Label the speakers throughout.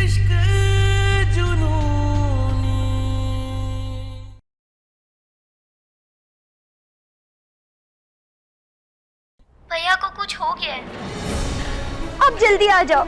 Speaker 1: इश्क जुनूनी।
Speaker 2: भैया को कुछ हो गया है।
Speaker 3: अब जल्दी आ जाओ।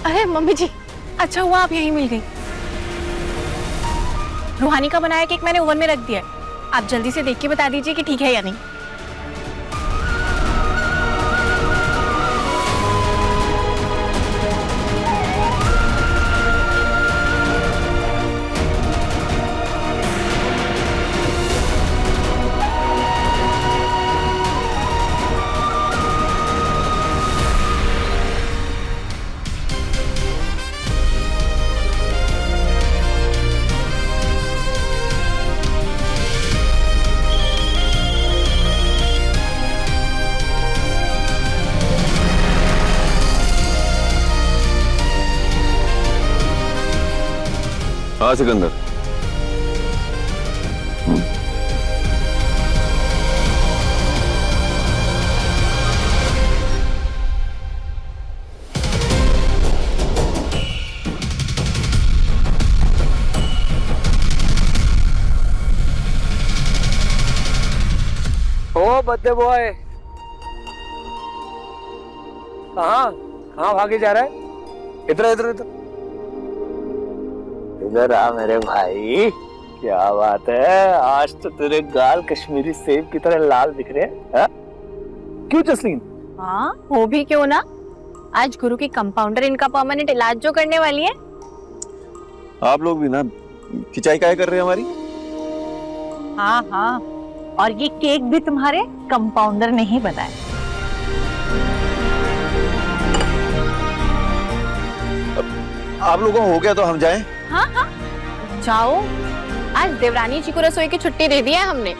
Speaker 4: अरे मम्मी जी, अच्छा हुआ आप यहीं मिल गई। रूहानी का बनाया केक मैंने ओवन में रख दिया है। आप जल्दी से देख के बता दीजिए कि ठीक है या नहीं।
Speaker 5: हाँ सिकंदर।
Speaker 6: ओ बर्थडे बॉय, कहाँ कहाँ भागे जा रहा है? इधर इधर इधर इधर आ मेरे भाई। क्या बात है, आज तो तेरे गाल कश्मीरी सेब की तरह लाल दिख रहे हैं। हा? क्यों जसलीन?
Speaker 4: हाँ, वो भी क्यों ना। आज गुरु की कंपाउंडर इनका परमानेंट इलाज जो करने वाली है।
Speaker 5: आप लोग भी ना खिंचाई काय कर रहे हैं हमारी।
Speaker 3: हाँ हाँ, और ये केक भी तुम्हारे कंपाउंडर ने ही बनाया।
Speaker 5: आप लोगों को हो गया तो हम जाएं।
Speaker 4: हाँ हाँ, जाओ। आज देवरानी जी को रसोई की छुट्टी दे दी है हमने।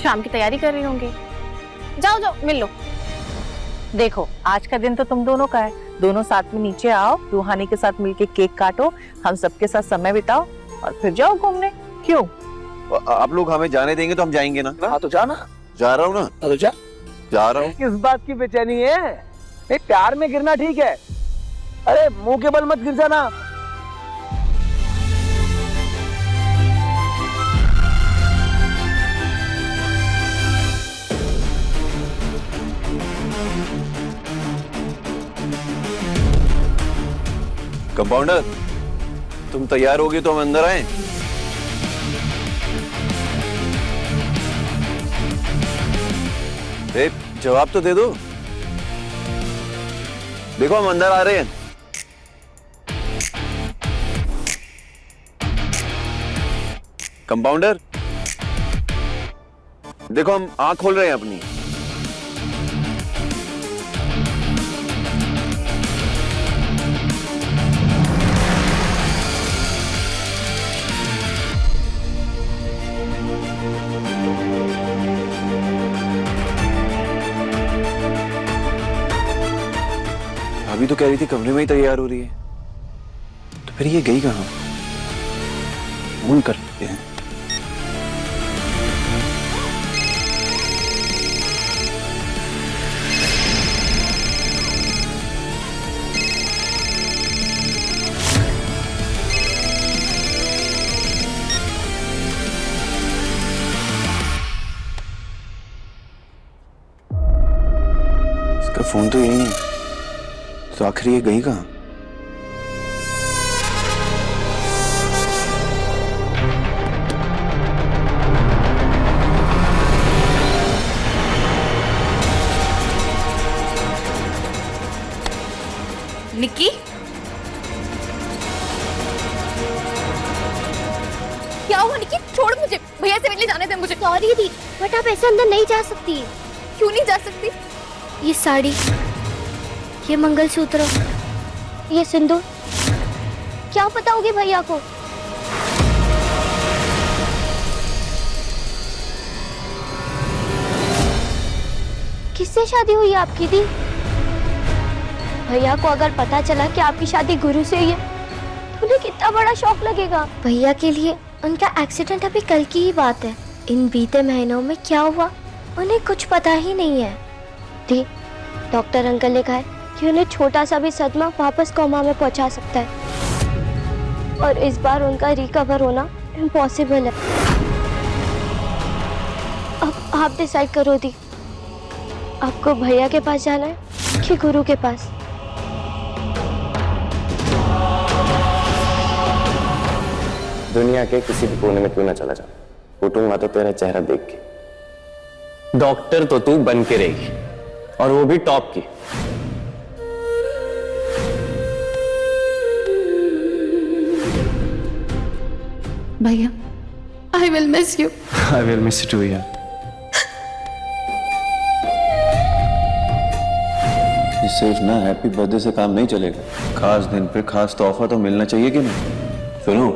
Speaker 4: शाम की तैयारी कर रही होंगी। जाओ जाओ, मिल लो।
Speaker 3: देखो, आज का दिन तो तुम दोनों का है। दोनों साथ में नीचे आओ, रूहानी के साथ मिलके केक काटो, हम सबके साथ समय बिताओ और फिर जाओ घूमने। क्यों?
Speaker 5: आप लोग हमें जाने देंगे तो हम जाएंगे ना।
Speaker 6: हाँ तो जा
Speaker 5: रहा हूँ ना।
Speaker 6: तो जा
Speaker 5: रहा हूँ।
Speaker 6: किस बात की बेचैनी है? प्यार में गिरना ठीक है, अरे मुंह के बल मत गिर जाना।
Speaker 5: कंपाउंडर, तुम तैयार होगी तो हम अंदर आए। जवाब तो दे दो। देखो हम अंदर आ रहे हैं। कंपाउंडर, देखो हम आंख खोल रहे हैं अपनी। अभी तो कह रही थी कमरे में ही तैयार हो रही है, तो फिर ये गई कहाँ? फोन करते हैं। इसका फोन तो यही है, तो आखिर ये गई कहाँ?
Speaker 4: निक्की, क्या हुआ निक्की? छोड़ मुझे, भैया से मिलने जाने दे मुझे।
Speaker 2: सॉरी दी, बट आप ऐसे अंदर नहीं जा सकती।
Speaker 4: क्यों नहीं जा सकती?
Speaker 2: ये साड़ी, ये मंगलसूत्र, ये सिंदूर, क्या बताओगे भैया को? कैसे शादी हुई आपकी दी? भैया को अगर पता चला कि आपकी शादी गुरु से हुई है तो उन्हें कितना बड़ा शौक लगेगा। भैया के लिए उनका एक्सीडेंट अभी कल की ही बात है। इन बीते महीनों में क्या हुआ उन्हें कुछ पता ही नहीं है। दी, डॉक्टर अंकल ने कहा है कि उन्हें छोटा सा भी सदमा वापस कोमा में पहुंचा सकता है और इस बार उनका रिकवर होना इम्पॉसिबल है। अब आप डिसाइड करो दी, आपको भैया के पास जाना है कि गुरु के पास?
Speaker 1: दुनिया के किसी भी कोने में क्यों ना चला जा, उठूंगा तो तेरा चेहरा देख के। डॉक्टर तो तू बन के रहेगी, और वो भी टॉप की।
Speaker 4: भैया, I will miss you.
Speaker 5: I will miss you too यार। ये सिर्फ ना हैप्पी बर्थडे से काम नहीं चलेगा। खास दिन पे खास तोहफा तो मिलना चाहिए कि नहीं? सुनो,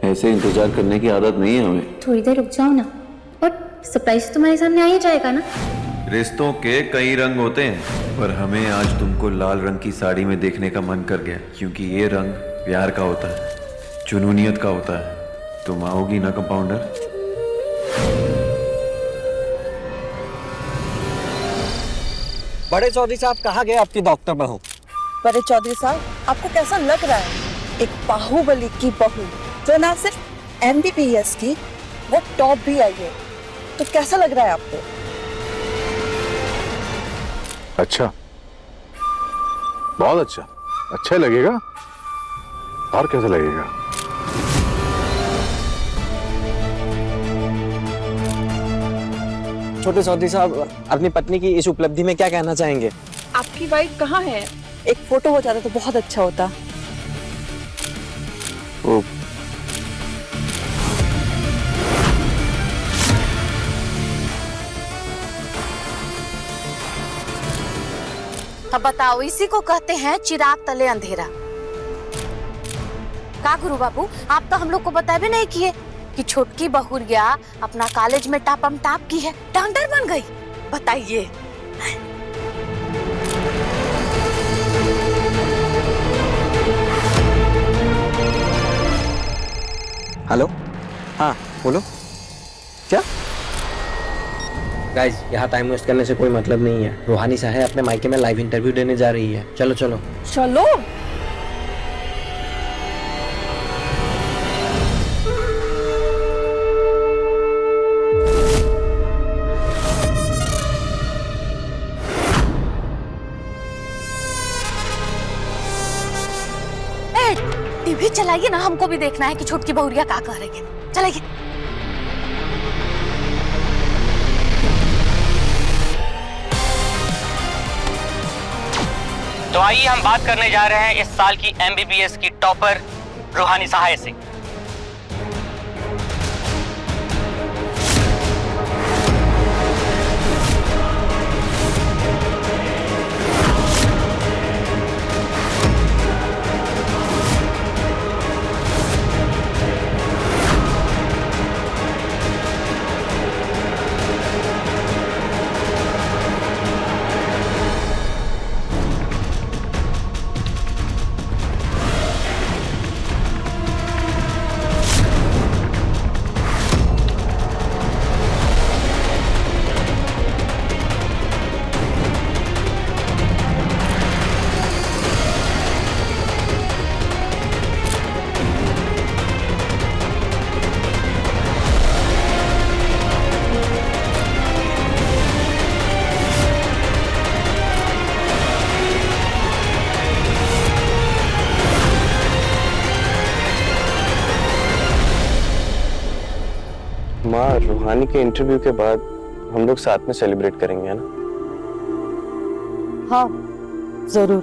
Speaker 5: ऐसे इंतजार करने की आदत नहीं है हमें।
Speaker 7: थोड़ी देर रुक जाओ ना, और सरप्राइज तुम्हारे सामने आ ही जाएगा ना।
Speaker 5: रिश्तों के कई रंग होते हैं, पर हमें आज तुमको लाल रंग की साड़ी में देखने का मन कर गया, क्योंकि ये रंग प्यार का होता है, जुनूनियत का होता है। तुम आओगी ना कंपाउंडर?
Speaker 8: बड़े चौधरी साहब कहाँ गए आपकी डॉक्टर बहू?
Speaker 9: बड़े चौधरी साहब, आपको कैसा लग रहा है? एक बाहुबली की बहू जो ना सिर्फ MBBS की, वो टॉप भी आई है, तो कैसा लग रहा है आपको?
Speaker 10: अच्छा, बहुत अच्छा। अच्छा लगेगा, और कैसा लगेगा?
Speaker 8: छोटे चौधरी साहब, अपनी पत्नी की इस उपलब्धि में क्या कहना चाहेंगे?
Speaker 9: आपकी वाइफ कहाँ है? एक फोटो हो जाता तो बहुत अच्छा होता।
Speaker 5: ओ,
Speaker 7: अब बताओ, इसी को कहते हैं चिराग तले अंधेरा। का गुरु बाबू, आप तो हम लोग को बताए भी नहीं किए कि छोटकी बहुरिया अपना कॉलेज में टापम टाप की है, डॉक्टर बन गई। बताइए।
Speaker 8: हेलो, हाँ बोलो। क्या गाइस, यहाँ टाइम वेस्ट करने से कोई मतलब नहीं है। रूहानी साहब अपने मायके में लाइव इंटरव्यू देने जा रही है। चलो चलो
Speaker 9: चलो।
Speaker 7: टीवी चलाइए ना, हमको भी देखना है कि छोटकी बहुरिया क्या कह रही है। चलाइए।
Speaker 11: तो आइए हम बात करने जा रहे हैं इस साल की MBBS की टॉपर रूहानी सहाय से।
Speaker 1: माँ, रूहानी के इंटरव्यू के बाद हम लोग साथ में सेलिब्रेट करेंगे, है ना?
Speaker 9: हाँ जरूर।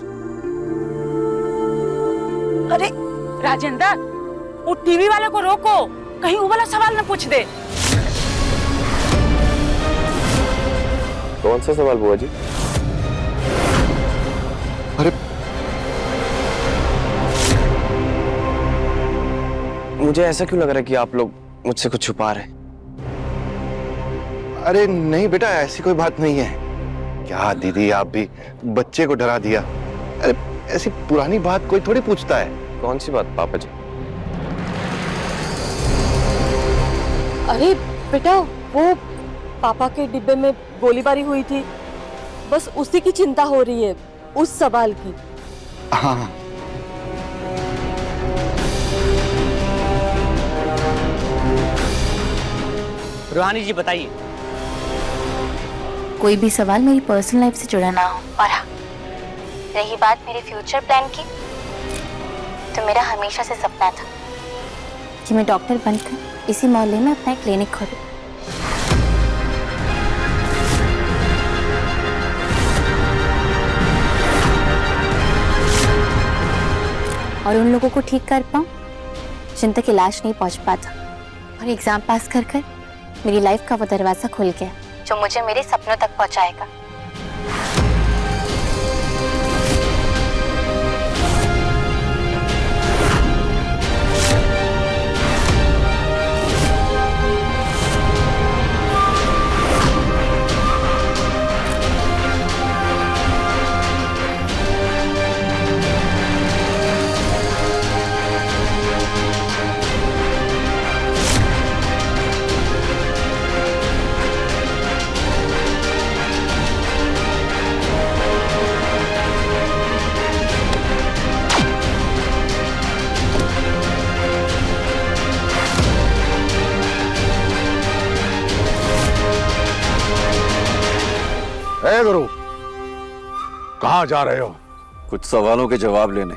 Speaker 9: अरे राजेंद्र, वो टीवी वाले को रोको, कहीं वो वाला सवाल न पूछ दे।
Speaker 1: कौन सा सवाल बुआ जी?
Speaker 5: अरे
Speaker 1: मुझे ऐसा क्यों लग रहा है कि आप लोग मुझसे कुछ छुपा रहे हैं?
Speaker 10: अरे नहीं बेटा, ऐसी कोई बात नहीं है। क्या दीदी, आप भी बच्चे को डरा दिया। अरे ऐसी पुरानी बात कोई थोड़ी पूछता है।
Speaker 1: कौन सी बात पापा जी?
Speaker 9: अरे बेटा, वो पापा के डिब्बे में गोलीबारी हुई थी, बस उसी की चिंता हो रही है, उस सवाल की।
Speaker 10: हाँ।
Speaker 11: रूहानी जी बताइए।
Speaker 7: कोई भी सवाल मेरी पर्सनल लाइफ से जुड़ा ना हो। और हाँ, रही बात मेरे फ्यूचर प्लान की, तो मेरा हमेशा से सपना था कि मैं डॉक्टर बनकर इसी मोहल्ले में अपना एक क्लिनिक खोलूं। और उन लोगों को ठीक कर पाऊं जिन तक इलाज नहीं पहुंच पाता। और एग्जाम पास कर कर मेरी लाइफ का वो दरवाजा खुल गया जो मुझे मेरे सपनों तक पहुंचाएगा।
Speaker 10: ए गुरु, कहाँ जा रहे हो?
Speaker 5: कुछ सवालों के जवाब लेने।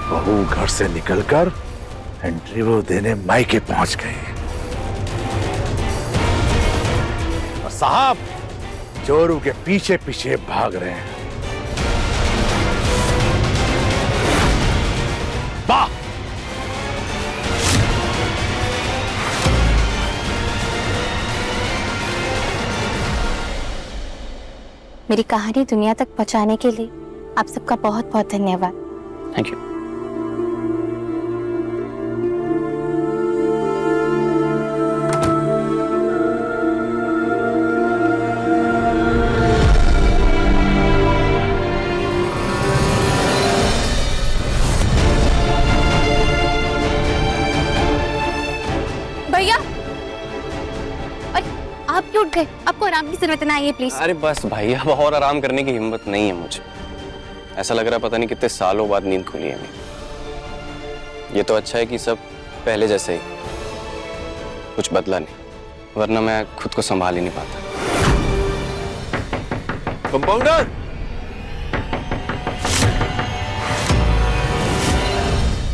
Speaker 10: बहू घर से निकलकर इंटरव्यू देने मायके पहुंच गए और साहब चोरों के पीछे पीछे भाग रहे हैं। वाह!
Speaker 7: मेरी कहानी दुनिया तक पहुंचाने के लिए आप सबका बहुत बहुत धन्यवाद।
Speaker 11: Thank you.
Speaker 4: भैया, आप क्यों उठ गए? आपको आराम की जरूरत नहीं है, प्लीज।
Speaker 1: अरे बस भाई, अब और आराम करने की हिम्मत नहीं है मुझे। ऐसा लग रहा है पता नहीं कितने सालों बाद नींद खुली है मेरी। ये तो अच्छा है कि सब पहले जैसे ही, कुछ बदला नहीं, वरना मैं खुद को संभाल ही नहीं पाता।
Speaker 5: कंपाउंडर!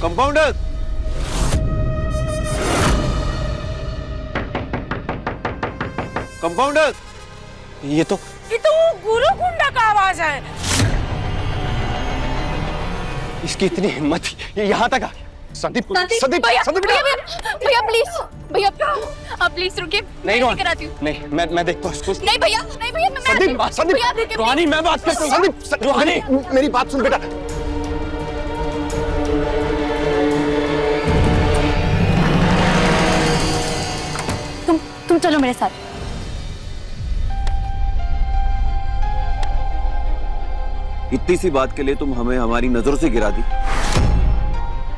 Speaker 5: कंपाउंडर! कंपाउंडर!
Speaker 1: ये तो
Speaker 9: गुरु गुंडा का आवाज है।
Speaker 1: इसकी इतनी हिम्मत, ये यहाँ तक आ गया। संदीप, संदीप,
Speaker 4: भैया,
Speaker 1: संदीप,
Speaker 4: भैया प्लीज, भैया आप प्लीज रुकिए।
Speaker 1: नहीं
Speaker 4: मैं कराती हूँ।
Speaker 1: नहीं, मैं देखता हूँ इसको।
Speaker 4: नहीं भैया, नहीं भैया, मैं
Speaker 1: संदीप, संदीप,
Speaker 4: भैया, देखिए,
Speaker 1: रूहानी, मैं बात करता हूँ। संदीप, रूहानी, मेरी बात सुन बेटा।
Speaker 7: तुम चलो मेरे साथ।
Speaker 5: इतनी सी बात के लिए तुम हमें हमारी नजरों से गिरा दी।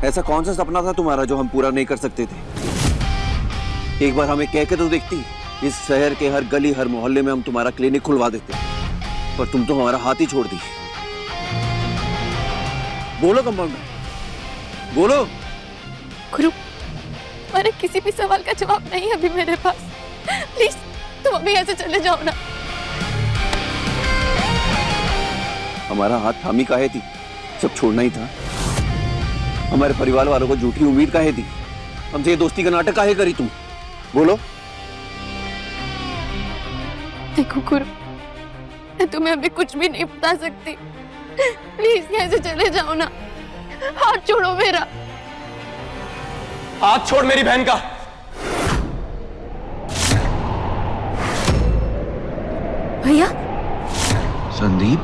Speaker 5: ऐसा कौन सा सपना था तुम्हारा जो हम पूरा नहीं कर सकते थे? एक बार हमें कह के तो देखती, इस शहर के हर गली हर मोहल्ले में हम तुम्हारा क्लिनिक खुलवा देते, पर तुम तो हमारा हाथ ही छोड़ दी। बोलो कंपाउंडर, बोलो।
Speaker 4: गुरु, अरे किसी भी सवाल का जवाब नहीं है अभी मेरे पास। प्लीज तुम अभी ऐसे चले जाओ ना।
Speaker 5: हमारा हाथ थामी काहे थी? सब छोड़ना ही था। हमारे परिवार वालों को झूठी उम्मीद काहे थी? हमसे ये दोस्ती का नाटक काहे करी तुम? बोलो।
Speaker 4: देखो गुरु, मैं तुम्हें अभी कुछ भी नहीं बता सकती। प्लीज यहाँ से चले जाओ ना। हाथ छोड़ो मेरा।
Speaker 1: हाथ छोड़ मेरी बहन का।
Speaker 7: भैया
Speaker 5: संदीप,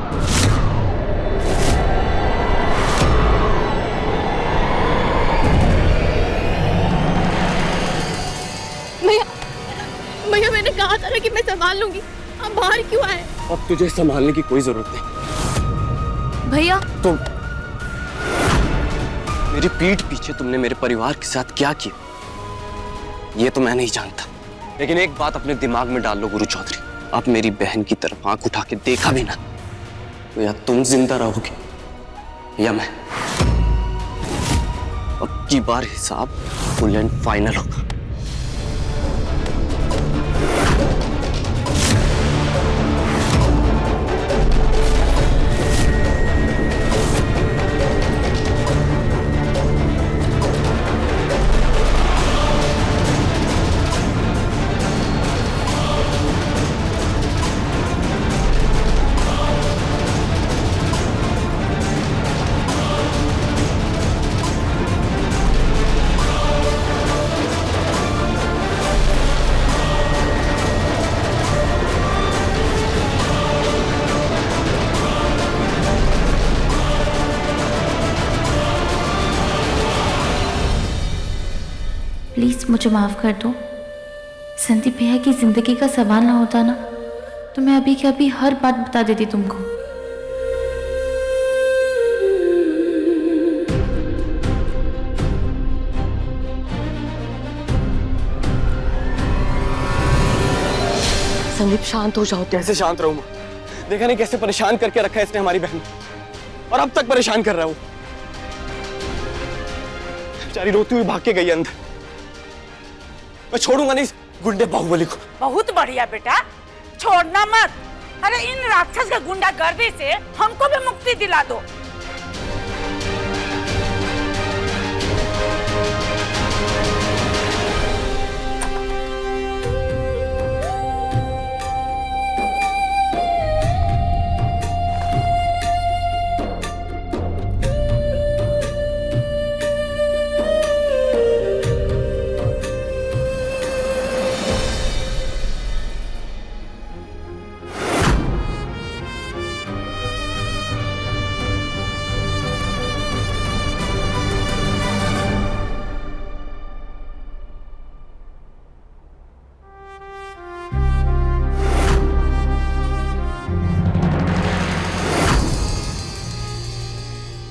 Speaker 4: भैया भैया मैंने कहा था ना कि मैं संभाल लूंगी, आप बाहर क्यों आए?
Speaker 1: अब तुझे संभालने की कोई जरूरत नहीं।
Speaker 7: भैया।
Speaker 1: तो मेरी पीठ पीछे तुमने मेरे परिवार के साथ क्या किया ये तो मैं नहीं जानता, लेकिन एक बात अपने दिमाग में डाल लो गुरु चौधरी, आप मेरी बहन की तरफ आंख उठा के देखा भी ना तो या तुम जिंदा रहोगे या मैं। अब की बार हिसाब फुल एंड फाइनल होगा।
Speaker 7: प्लीज मुझे माफ कर दो। संदीप भैया की जिंदगी का सवाल ना होता ना तो मैं अभी के अभी हर बात बता देती तुमको।
Speaker 1: संदीप शांत हो जाओ। कैसे शांत रहूं? देखा नहीं कैसे परेशान करके रखा है इसने हमारी बहन, और अब तक परेशान कर रहा हूं। बेचारी रोती हुई भाग के गई अंदर। मैं छोड़ूंगा नहीं इस गुंडे बाहुबली को।
Speaker 12: बहुत बढ़िया बेटा, छोड़ना मत। अरे इन राक्षस के गुंडागर्दी से हमको भी मुक्ति दिला दो।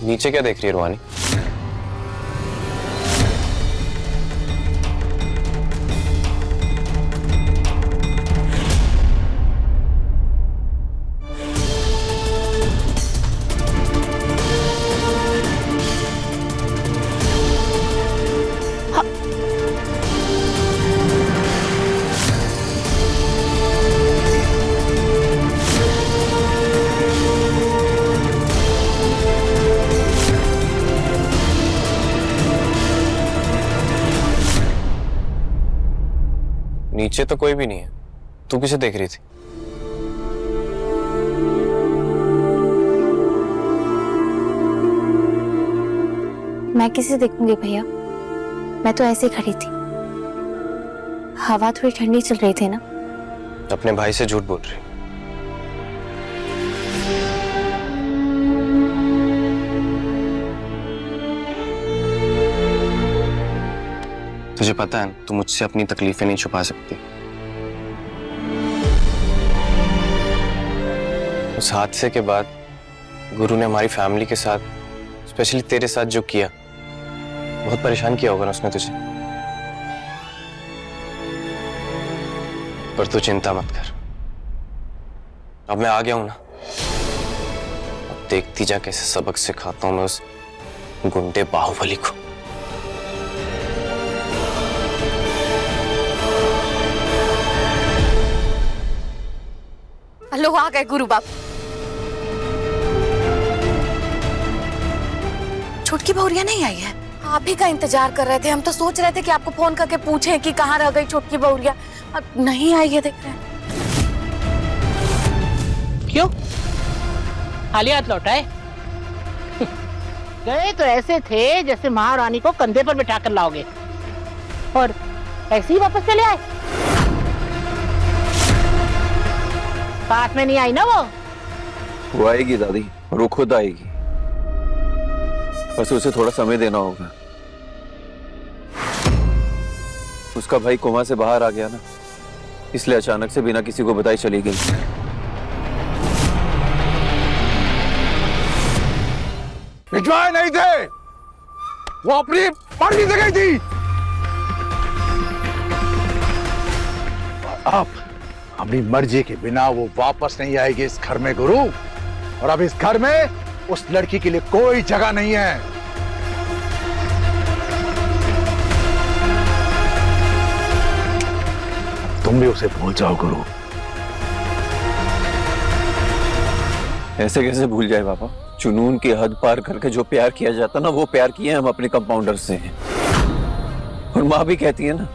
Speaker 1: नीचे क्या देख रही है रुहानी? नीचे तो कोई भी नहीं है, तू किसे देख रही थी?
Speaker 7: मैं किसे देखूंगी भैया, मैं तो ऐसे खड़ी थी। हवा थोड़ी ठंडी चल रही थी ना।
Speaker 1: अपने भाई से झूठ बोल रही। तुझे पता है तू मुझसे अपनी तकलीफें नहीं छुपा सकती। उस हादसे के बाद गुरु ने हमारी फैमिली के साथ, स्पेशली तेरे साथ जो किया, बहुत परेशान किया होगा ना उसने तुझे। पर तू चिंता मत कर, अब मैं आ गया हूं ना। अब देखती जा कैसे सबक सिखाता हूं मैं उस गुंडे बाहुबली को।
Speaker 4: लोग आ गए गुरु बाप।
Speaker 12: छोटकी बहुरिया नहीं आई है? आप ही का इंतजार कर रहे थे। हम तो सोच रहे थे कि आपको फोन करके पूछें कि कहाँ रह गई छोटकी बहुरिया। अब नहीं आई है, देख रहे हैं।
Speaker 13: क्यों खाली हाथ लौटाए? गए तो ऐसे थे जैसे महारानी को कंधे पर बिठा कर लाओगे, और ऐसे ही वापस चले आए। पास में नहीं आई ना
Speaker 5: वो आएगी दादी, और वो खुद आएगी, बस उसे थोड़ा समय देना होगा। उसका भाई कोमा से बाहर आ गया ना, इसलिए अचानक से बिना किसी को बताई चली गई।
Speaker 10: भिजवाए नहीं थे, वो अपनी मर्जी से गई थी। अब अपनी मर्जी के बिना वो वापस नहीं आएगी इस घर में गुरु, और अब इस घर में उस लड़की के लिए कोई जगह नहीं है। तुम भी उसे भूल जाओ गुरु।
Speaker 5: ऐसे कैसे भूल जाए पापा? जुनून की हद पार करके जो प्यार किया जाता ना, वो प्यार किए हम अपने कंपाउंडर से हैं। और माँ भी कहती है ना,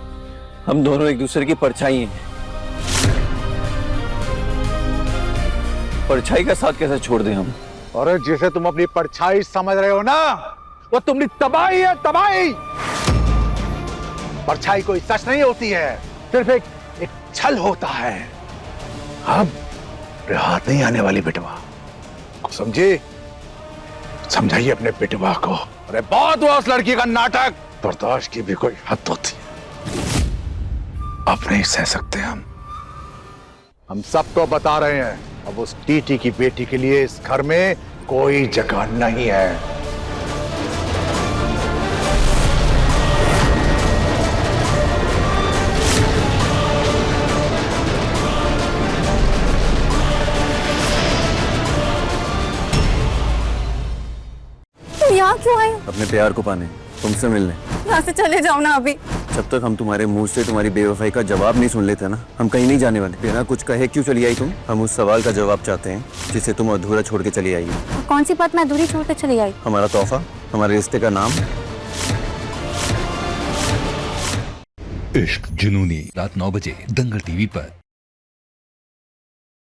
Speaker 5: हम दोनों एक दूसरे की परछाई हैं। परछाई का साथ कैसे छोड़ दें हम?
Speaker 10: और जिसे तुम अपनी परछाई समझ रहे हो ना, वो तुम्हारी तबाही है, तबाही। परछाई कोई सच नहीं होती है, सिर्फ एक छल होता है। अब हाथ नहीं आने वाली बेटवा, समझे? समझाइए अपने बेटवा को। अरे बहुत हुआ उस लड़की का नाटक, बर्दाश्त की भी कोई हद होती है। अब नहीं सह सकते हम सबको बता रहे हैं, अब उस टीटी की बेटी के लिए इस घर में कोई जगह नहीं है।
Speaker 12: यहाँ क्यों आए?
Speaker 5: अपने प्यार को पाने, तुमसे मिलने।
Speaker 12: यहाँ से चले जाओ ना अभी।
Speaker 5: जब तक हम तुम्हारे मुंह से तुम्हारी बेवफाई का जवाब नहीं सुन लेते ना, हम कहीं नहीं जाने वाले। बिना कुछ कहे क्यों चली आई तुम? हम उस सवाल का जवाब चाहते हैं जिसे तुम अधूरा छोड़ के चली आई हो।
Speaker 12: कौन सी बात मैं अधूरी छोड़ के चली आई?
Speaker 5: हमारा तोहफा, हमारे रिश्ते का नाम।
Speaker 14: इश्क जुनूनी, रात 9 बजे दंगल टीवी पर।